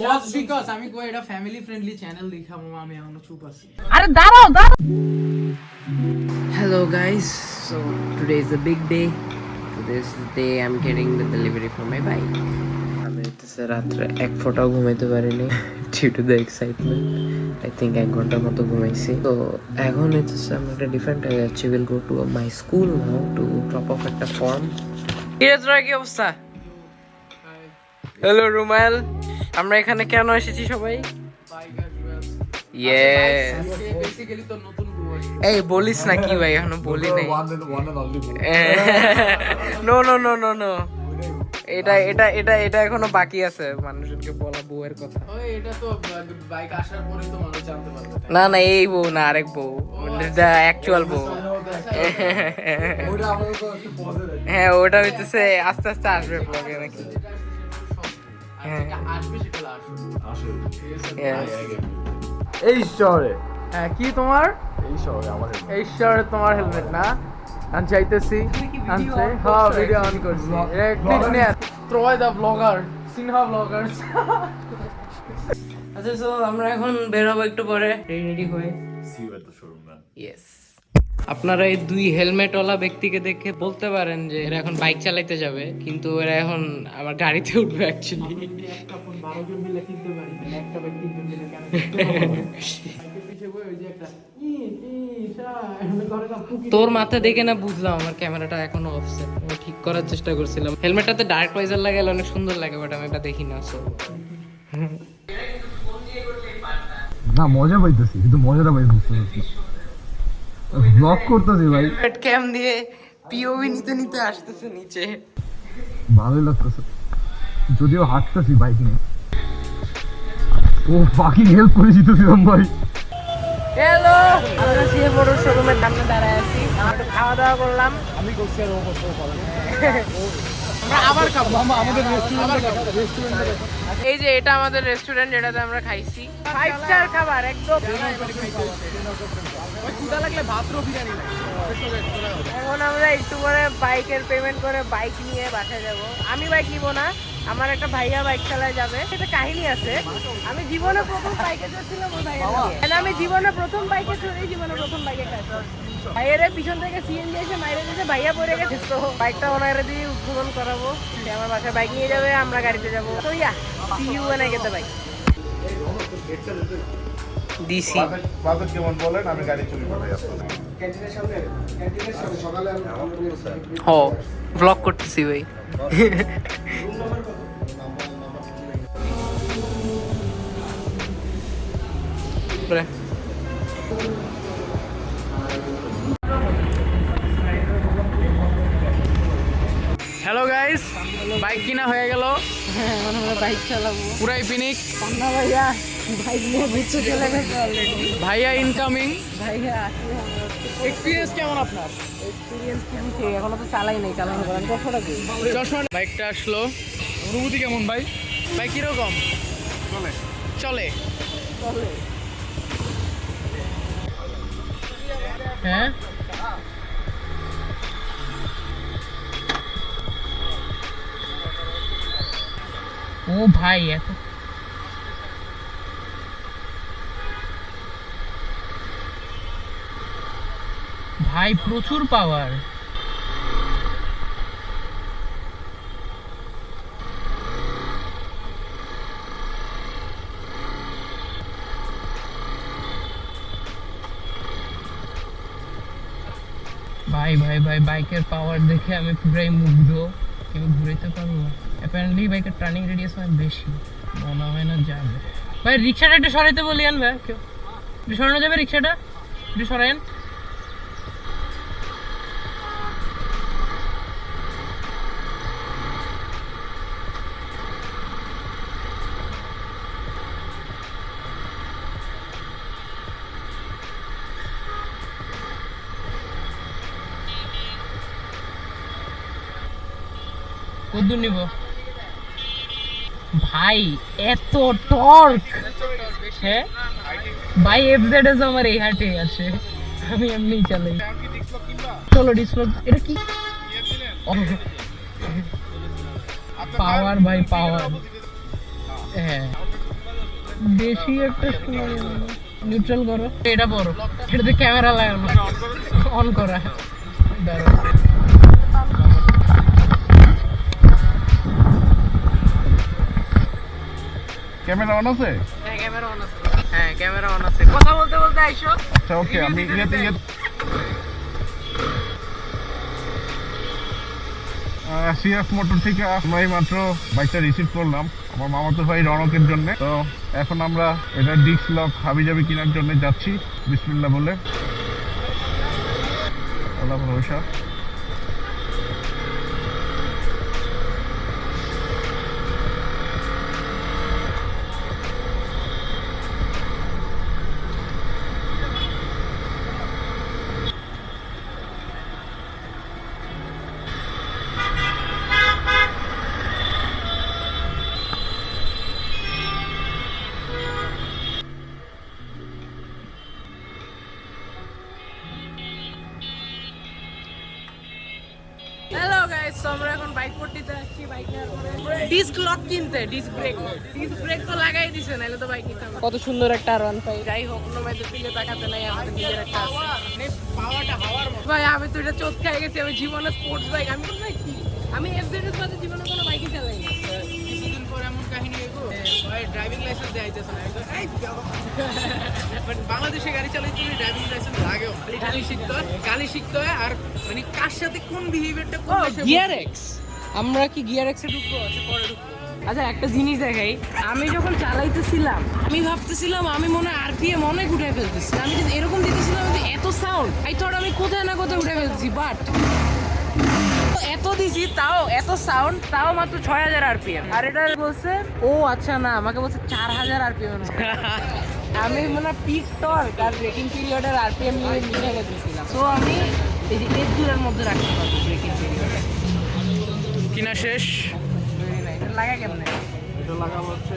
Just because আমি কই এটা ফ্যামিলি ফ্রেন্ডলি চ্যানেল দেখাবো আমি এখনো চুপ আছি। আরে দাঁড়াও দাঁড়াও। Hello guys, so today is a big day. Today's the day I'm getting the delivery for my bike. আমি হচ্ছে রাত্রে এক ফোঁটাও ঘুমাইতে পারিনি due to the excitement. I think 1 ঘন্টার মতো ঘুমাইছি। তো এখন হচ্ছে আমি একটা ডিফারেন্ট জায়গায় যাচ্ছি। Will go to my school now to drop off একটা ফর্ম। তোর কি অবস্থা? হ্যালো রুমাল, আমরা এখানে কেন এসেছি সবাই? Yes. বেসিক্যালি তো নতুন বউ। এই বলিস না কি ভাই, এখনো বলি নাই। No no no no no, এটা এটা এটা এটা এখনো বাকি আছে মানুষকে বলা বউয়ের কথা। ওই এটা তো বাইক আসার পরেই তো মানুষ জানতে পারবে। না না, এই বউ না, আরেক বউ, দ্য অ্যাকচুয়াল বউ। হ্যাঁ ওটা হইতেছে আস্তে আস্তে আসবে ব্লগে নাকি। আসবে সেটা আসবে। এই শহরে হ্যাঁ কি তোমার এই শহরে আমার এই শহরে তোমার হেলমেট না? আমি চাইতেছি আনছে। হ্যাঁ ভিডিও অন করছি। ক্লিক নিয়ে ট্রয় দা ব্লগার, সিনহা ব্লগার্স। আচ্ছা সো আমরা এখন বের হবো একটু পরে রেডি হয়ে। See you at the showroom man. Yes. আপনারা এই দুই হেলমেটওয়ালা ব্যক্তিকে দেখে বলতে পারেন যে এরা এখন বাইক চালাইতে যাবে, কিন্তু এরা এখন আমার গাড়িতে উঠবে অ্যাকচুয়ালি। একটা ফোন 12 জন মিলে কিনতে পারি, একটা ব্যক্তি 3 জন মিলে কেন? পিছে বই ওই যে একটা তোর মাথা দেখে না বুঝলাম আমার ক্যামেরাটা এখনো অফসেট। আমি ঠিক করার চেষ্টা করছিলাম। হেলমেটটাতে ডার্ক ভাইজার লাগালে অনেক সুন্দর লাগে, বাট আমি এটা দেখি না। সো না মজা পাইতেছি, কিন্তু মজাটা পাই বুঝতে পারছি। ব্লগ করতেছি ভাই, হেড ক্যাম দিয়ে পিওভি নিতে নিতে আসতেছে নিচে। ভালোই লাগতেছে, যদিও হাঁটতেছি বাইক নিয়ে। ও ফাকিং হেল্প করে জিতেছিলাম ভাই। হ্যালো, আমরা সিএ মোটর শোরুমের সামনে দাঁড়ায় আছি। একটু খাওয়া দাওয়া করলাম। আমি করছি আর ও করছে আমরা আবার খাবো। আমাদের রেস্টুরেন্টে এই যে এটা আমাদের রেস্টুরেন্ট, যেটাতে আমরা খাইছি 5 স্টার খাবার একদম। ওই ক্ষুধা লাগলে ভাতরও বিরিয়ানি নাই। এখন আমরা একটু পরে বাইকের পেমেন্ট করে বাইক নিয়ে বাসায় যাব। আমি বাইক নিব না, আমার একটা ভাইয়া বাইক চালায় যাবে। এটা কাহিনী আছে, আমি জীবনে প্রথম বাইকে চড়ছিলাম ওই ভাইয়া নিয়ে। আমি জীবনে প্রথম বাইকে চড়ে জীবনে প্রথম বাইকে কাজ করছি। ভাইয়ের পিছন থেকে সিএনজি এসে মাইরে দিয়েছে, ভাইয়া পড়ে গেছে। তো বাইকটা ওনারে দিয়ে উদ্বোধন করাবো। সে আমার বাসায় বাইক নিয়ে যাবে, আমরা গাড়িতে যাবো। তো ইয়া see you and I get the bike. দিছি বাজেট কেমন বলেন, আমি গাড়ি চুরি পাঠাই আপনাদের। হ ব্লগ করতেছি ভাই। হ্যালো গাইস, বাইক কিনা হয়ে গেল। এখন আমরা বাইক চালাবো। পুরাই পিনিক। পান্না ভাইয়া বাইক নিয়ে ঘুরতে চলে গেছে অলরেডি। ভাইয়া ইনকামিং। ভাইয়া এক্সপিরিয়েন্স কেমন আপনার? এক্সপিরিয়েন্স কি দিছে, এখনো তো চালাই নাই, চালানো করেন কতটা কি। বাইকটা আসলো, অনুভূতি কেমন ভাই? ভাই কিরকম চলে? চলে চলে হ্যাঁ। ও ভাই এত ভাই প্রচুর পাওয়ার। ভাই ভাই ভাই বাইকের পাওয়ার দেখে আমি পুরাই মুগ্ধ। আমি ঘুরাইতে পারবো। অ্যাপারেন্টলি বাইকের টার্নিং রেডিয়াস অনেক বেশি, মনে হয় না যাবে। ভাই রিক্সাটা একটু সরাইতে বলি আন ভাই, কেউ একটু সরানো যাবে রিক্সাটা? একটু সরাইন। কদ্দূর নিব ভাই? এত টর্ক! হ্যাঁ ভাই, এফজেড এস আমার এই হাটে আছে, আমি এমনি চালাই। চলো ডিসপ্লে। এটা কি পাওয়ার ভাই, পাওয়ার। হ্যাঁ বেশি একটা নিউট্রাল করো, এটা বড়, এটাতে ক্যামেরা লাগানো, অন করা। ক্যামেরা অন আছে? হ্যাঁ ক্যামেরা অন আছে, হ্যাঁ ক্যামেরা অন আছে। কথা বলতে বলতে আইসো। আচ্ছা ওকে, আমি সিএফ মোটর থেকে আমরা এই মাত্র বাইকটা রিসিভ করলাম আমার মামাতো ভাই রনকের জন্য। তো এখন আমরা এটা ডিস্ক লক হাবিজাবি কেনার জন্য যাচ্ছি বিসমিল্লাহ বলে। আল্লাহ ভরসা। হ্যালো গাইস, তো আমরা এখন বাইক পট্টিতে আসছি। বাইক নেওয়ার পরে ডিস্ক লক কিনতে, ডিস্ক ব্রেক তো লাগাই দিছে, নাহলে তো বাইক নিতাম। কত সুন্দর একটা রান পাই। যাই হোক, কোনো মেয়েদের দিকে তাকাতে নাই, আমাদের নিজের একটা আছে। পাওয়াটা হাওয়ার মতো। ভাই আমি তো এটা চোট খাই গেছি। আমি জীবনে স্পোর্টস বাইক, আমি তো কি, আমি এফজেডএস বাদে জীবনে কোনো বাইকই চালাই না। কিছুদিন পর এমন কাহিনী এগো ভাই, ড্রাইভিং লাইসেন্স দেয়াইতেছে না। বাট বাংলাদেশে গাড়ি চালাইতে ড্রাইভিং লাইসেন্স লাগেও। গালি শিখতে হয় আর মানে কার সাথে কোন বিহেভিয়ারটা করতে। গিয়ার এক্স, আমরা কি গিয়ার এক্সে ঢুকবো? পরে ঢুকবো। আচ্ছা একটা জিনিস দেখাই, আমি যখন চালাইতেছিলাম আমি ভাবতেছিলাম আমি মনে হয় আরপিএম অনেক উঠে ফেলতেছি। আমি যদি এরকম দিতেছিলাম যে এত সাউন্ড, আই থট আমি কোথায় না কোথায় উঠে ফেলতেছি, বাট এত দিছি তাও এত সাউন্ড, তাও মাত্র 6000 আরপিএম। আর এটা বলছে ও আচ্ছা না, আমাকে বলছে 4000 আরপিএম। আমি মনে পিক টর্ক আর ব্রেকিং পিরিয়ডের আরপিএম নিয়ে মিলে গেছিলাম। তো আমি এই যে এর দূরের মধ্যে রাখতে পারবো ব্রেকিং পিরিয়ড। কিনা শেষ। এটা লাগা কেমনে? এটা লাগাবো হচ্ছে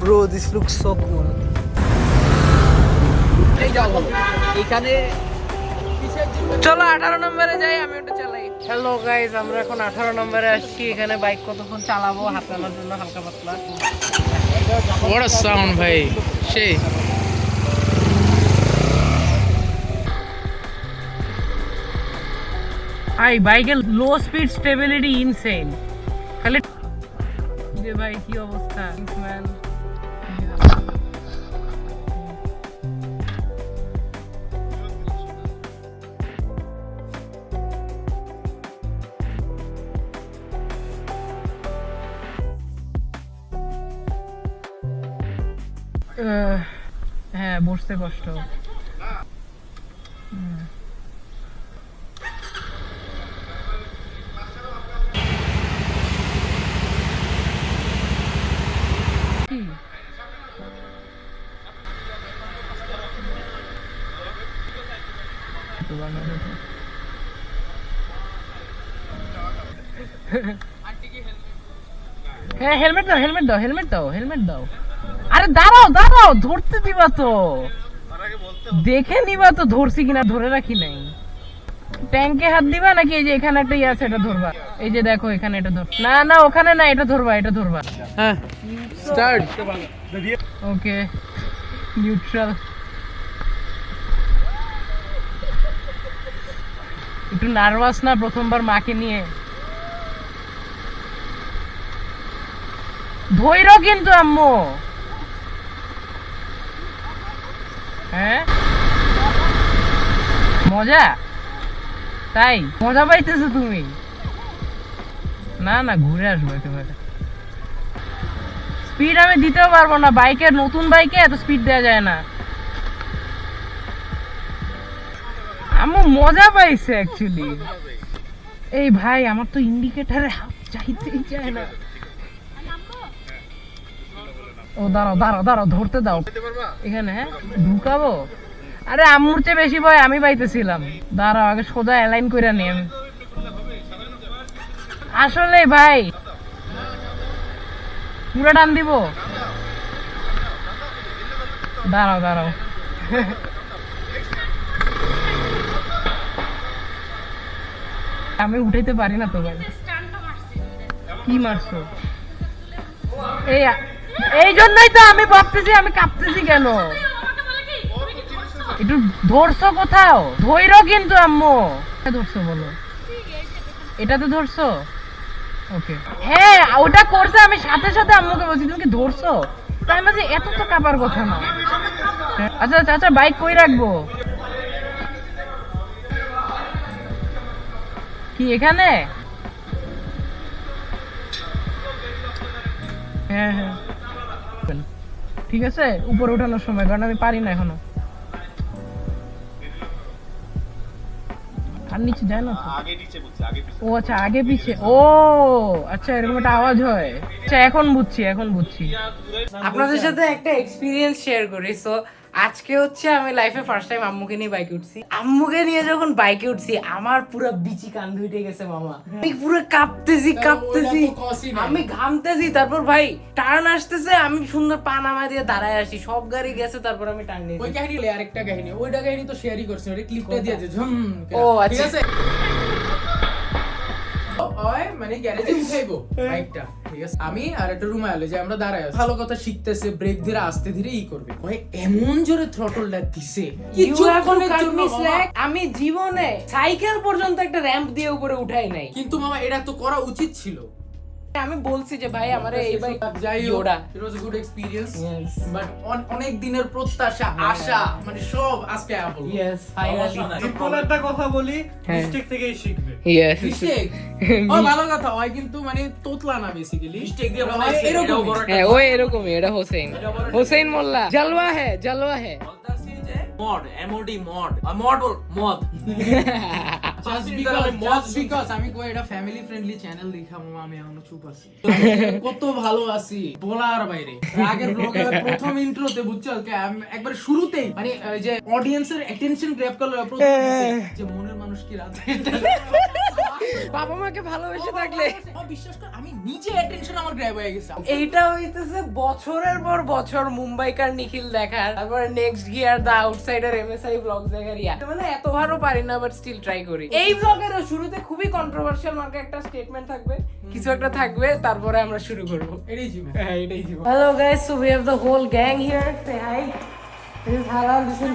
Bro, this looks so cool. এখানে চলো 18 নম্বরে যাই, আমি ওটা চালাই। হ্যালো গাইস, আমরা এখন 18 নম্বরে আসছি। এখানে বাইক কতক্ষণ চালাবো হাঁটানোর জন্য, হালকা পাতলা। বড় সাউন্ড ভাই, সেই ভাই বাইকের লো স্পিড স্টেবিলিটি ইনসেন। খালি যে ভাই কি অবস্থা ম্যান। হ্যাঁ বসতে কষ্ট। হ্যাঁ হেলমেট দাও, হেলমেট দাও, হেলমেট দাও, হেলমেট দাও। আরে দাঁড়াও দাঁড়াও, ধরতে দিবা তো, দেখে নিবা তো ধরছি কিনা। ধরে রাখি নাই। ট্যাঙ্কে হাত দিবা নাকি এই যে এখানে একটা ইয়ে আছে এটা ধরবা? এই যে দেখো এখানে এটা ধর। না না ওখানে না, এটা ধরবা, এটা ধরবা। হ্যাঁ স্টার্ট। ওকে নিউট্রাল। একটু নার্ভাস না প্রথমবার মাকে নিয়ে? ধৈর্য কিন্তু আম্মু। হ্যাঁ মজা, তাই মজা পাইতেছো তুমি? না না ঘুরে আসবো একেবারে। স্পিড আমি দিতেও পারবো না, বাইকের নতুন বাইকে এত স্পিড দেওয়া যায় না। আম্মু মজা পাইছে অ্যাকচুয়ালি। এই ভাই আমার তো ইন্ডিকেটারে হাত চাইতেই চায় না। ও দাঁড়াও দাঁড়াও দাঁড়াও, ধরতে দাও এখানে। হ্যাঁ ঢুকাবো? আরে আম্মুর চেয়ে বেশি ভয় আমি পাইতেছিলাম। দাঁড়াও আগে সোজা অ্যালাইন করে নি আমি। আসলে ভাই পুরো টান দিব। দাঁড়াও দাঁড়াও আমি উঠাইতে পারি না তো ভাই। কি মারছো? এই জন্যই তো আমি ভাবতেছি আমি কাঁপতেছি কেন। একটু ধরছো কোথাও? ধইরো কিন্তু আম্মু। ধরছো বলো, এটাতে ধরছো? ওকে, হ্যাঁ ওটা করছে, আমি সাথে সাথে আম্মুকে বলছি তুমি কি ধরছো? তাই মাঝে এত তো কাঁপার কথা না। আচ্ছা চাচা বাইক কই রাখবো? কি এখানে? হ্যাঁ হ্যাঁ ঠিক আছে, উপরে উঠানোর সময়, কারণ আমি পারি না এখনো। আর নিচে যায় না তো? ও আচ্ছা, আগে পিছে। ও আচ্ছা, এরকম একটা আওয়াজ হয়। আচ্ছা এখন বুঝছি, এখন বুঝছি। আপনাদের সাথে একটা এক্সপিরিয়েন্স শেয়ার করি। সো আজকে হচ্ছে আমি লাইফে ফার্স্ট টাইম আম্মুকে নিয়ে বাইকে উঠছি। আম্মুকে নিয়ে যখন বাইকে উঠছি আমার পুরো বিচি কান উঠে গেছে মামা। আমি পুরো কাঁপতেছি। আমি ঘামতেছি। তারপর ভাই টার্ন আসতেছে, আমি সুন্দর পানামা দিয়ে দাঁড়ায় আসি, সব গাড়ি গেছে, তারপর আমি টার্ন নিয়েছি। ওই কাহিনী আরেকটা কাহিনী, ওইটা কাহিনী তো শেয়ারই করছে, ওই ক্লিপটা দিয়েছে ঝুম। ও আচ্ছা, ঠিক আছে। ওই মানে গ্যারেজে উঠাইবো বাইকটা, ঠিক আছে। আমি আর একটা রুমে আলো যে আমরা দাঁড়ায় আছি, ভালো কথা শিখতেছে, ব্রেক ধীরে আস্তে ধীরে করবে। ওই এমন জোরে থ্রটলটা দিছে, কিছুক্ষণের জন্য আমি জীবনে সাইকেল পর্যন্ত একটা র্যাম্প দিয়ে উপরে উঠাই নাই। কিন্তু মামা এটা তো করা উচিত ছিল। আমি বলছি যে ভাই আমার এই বাইক যাই হোক, ইট ওয়াজ আ গুড এক্সপেরিয়েন্স, বাট অনেক দিনের প্রত্যাশা আশা মানে সব আজকে আপল। Yes finally. সিম্পল একটা কথা বলি, মিস্টেক থেকেই শিখবে। ইয়েস মিস্টেক ও ভালো কথা হয়, কিন্তু মানে তোতলা না বেসিক্যালি মিস্টেক দিয়ে বানাইছে এরকম। হ্যাঁ ওই এরকমই, এটা হোসেন মোল্লা জলওয়া হ্যায় মড এমওডি মড বল মদ just because আমি কই এটা ফ্যামিলি ফ্রেন্ডলি চ্যানেল দেখা মামা আমি এখনো চুপ আছি। কত ভালো আছি বলার বাইরে। আগের ব্লগে প্রথম ইন্ট্রোতে বুঝছো একবার শুরুতেই মানে ওই যে অডিয়েন্সের অ্যাটেনশন গ্র্যাব করলো প্রথম যে মনের মানুষ কি রাতে বাবা মাকে ভালোবেসে থাকলে বিশ্বাস কর আমি নিজে অ্যাটেনশন আমার গ্র্যাব হয়ে গেছে। এইটা হইতেছে বছরের পর বছর মুম্বাইকার নিখিল দেখার, তারপরে নেক্সট গিয়ার দা আউটসাইডার এমএসআই ব্লগ দেখার মানে এত ভালো পারি না, বাট স্টিল ট্রাই করি। এই ব্লগের শুরুতে খুবই কন্ট্রোভার্সিয়াল মার্কে একটা স্টেটমেন্ট থাকবে, কিছু একটা থাকবে, তারপরে আমরা শুরু করব। এটাই জীবন, হ্যাঁ এটাই জীবন। Hello guys, so we have the whole gang here. Say hi. This is Haran, this is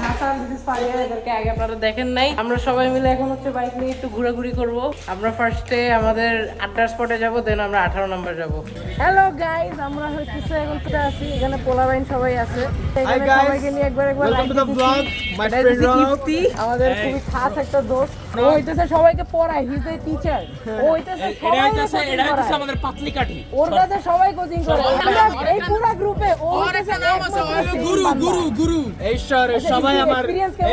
Hasan, this is Faria. এদেরকে আগে আপনারা দেখেন নাই। আমরা সবাই মিলে এখন হচ্ছে বাইক নিয়ে একটু ঘোরাঘুরি করব। আমরা ফার্স্টে আমাদের আড্ডার স্পটে যাব, দেন আমরা 18 নম্বর যাব। হ্যালো গাইস, আমরা হচ্ছে এখন কোথায় আছি? এখানে পোলাবাইন সবাই আছে। Hi guys, সবাইকে নিয়ে একবার welcome to the vlog. My friend Ronald. আমাদের খুবই খাস একটা দোস্ত। ও হইতেছে সবাইকে পড়ায়, হি ইজ এ টিচার। ও হইতেছে এটা হইতেছে আমাদের পাতলি কাঠি। ওর কাছে সবাই কোচিং করে। এই পুরো গ্রুপে ও হইতেছে গুরু এই শহরে সবাই আমার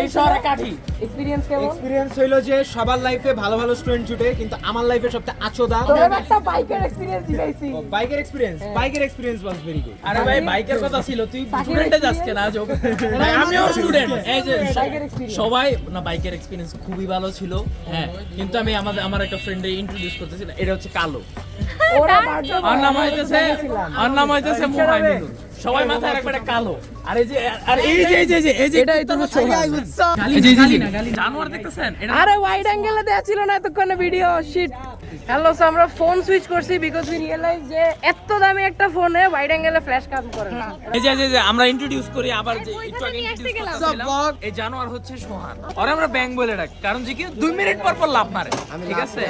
এই শহরে কাঠি। এক্সপেরিয়েন্স কেমন? এক্সপেরিয়েন্স হইলো যে সবার লাইফে ভালো ভালো স্টুডেন্ট জুটে, কিন্তু আমার লাইফে সবচেয়ে আচোদা তোর একটা বাইকের এক্সপেরিয়েন্স দিয়েছি। বাইকের এক্সপেরিয়েন্স ওয়াজ ভেরি গুড। আরে ভাই বাইকের কথা ছিল, তুই স্টুডেন্টে যাচ্ছে না যোগ। ভাই আমিও স্টুডেন্ট। এই যে সবাই না বাইকের এক্সপেরিয়েন্স খুবই ভালো ছিল। হ্যাঁ, কিন্তু আমি আমার একটা ফ্রেন্ডে ইন্ট্রোডিউস করতেছিলাম, এটা হচ্ছে কালো। ওরা আর নাম হইতেছে মুহাইমিনুল। সবাই মাথায় রাখবে এটা কালো। আর এই যে এটাই তো হচ্ছে জানোয়ার দেখতেছেন? আরে ওয়াইড অ্যাঙ্গেলে দেয়া ছিল না এতক্ষণে ভিডিও শিট। হ্যালো, সো আমরা ফোন সুইচ করছি বিকজ উই রিয়েলাইজ যে এত দামি একটা ফোনে ওয়াইড অ্যাঙ্গেলে ফ্ল্যাশ কাজ করে না। এই যে আমরা ইন্ট্রোডিউস করি আবার যে একটু আগে ইন্ট্রোডিউস করছিলাম। এই জানোয়ার হচ্ছে সোহান, আর আমরা ব্যাং বলে ডাকি, কারণ যে কি 2 মিনিট পর লাভ মারে। ঠিক আছে,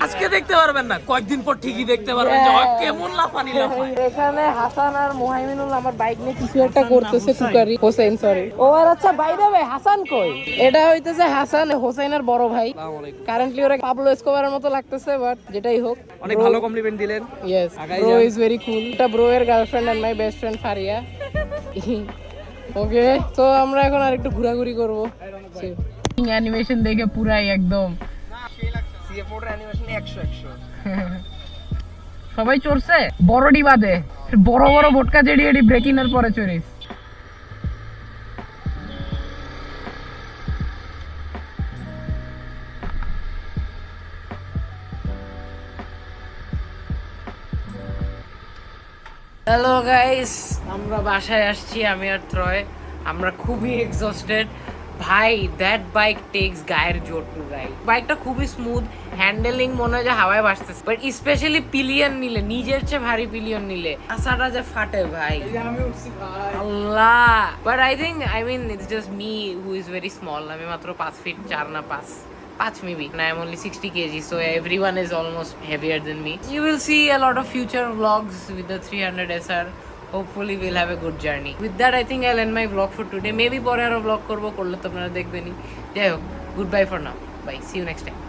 আজকে দেখতে পারবেন না, কয়েকদিন পর ঠিকই দেখতে পারবেন যে কেমন লাফানি লাফায়। এখানে হাসান আর মুহাইমিনুল আমার বাইক নিয়ে কিছু একটা করতেছে। তুকারি হোসেন, সরি। ও আর আচ্ছা, বাই দ্য ওয়ে হাসান কই? এটা হইতেছে হাসান হোসেনের বড় ভাই। কারেন্টলি ওরা পাবলো এসকোবারের মতো লাগতেছে, বাট যেটাই হোক অনেক ভালো কমপ্লিমেন্ট দিলেন। Yes, bro is very cool. এটা ব্রো এর girlfriend and my best friend Faria. Okay, তো আমরা এখন আরেকটু ঘোরাঘুরি করব। অ্যানিমেশন দেখে পুরাই একদম সিএফ4 অ্যানিমেশন 100 সবাই চড়ছে বড়ডি বাদে, বড় বড় ভটকা জেডি এডি ব্রেকিং এর পরে চড়িস। হ্যালো গাইস, আমরা বাসায় আসছি আমি আর ত্রয়। আমরা খুবই এক্সস্টেড। ভাই দ্যাট বাইক টেক্স গায়ের জোর টু রাইড। বাইকটা খুবই স্মুথ, হ্যান্ডেলিং মনে হয় যে হাওয়ায় ভাসতেছে, বাট স্পেশালি পিলিয়ন নিলে, নিজের চেয়ে ভারী পিলিয়ন নিলে আসাটা যে ফাটে ভাই আমি উঠছি ভাই। আল্লাহ। But I think it's just me who is very small. আমি মাত্র 5 ফিট 4 না 5 maybe, and I am only 60 kg, so everyone is almost heavier than me. You will see a lot of future vlogs with the 300 SR. Hopefully we'll have a good journey. With that I think I'll end my vlog for today. Maybe পরে আরো vlog করব, করলে তো আপনারা দেখবেনই। যাই হোক, goodbye for now. Bye, see you next time.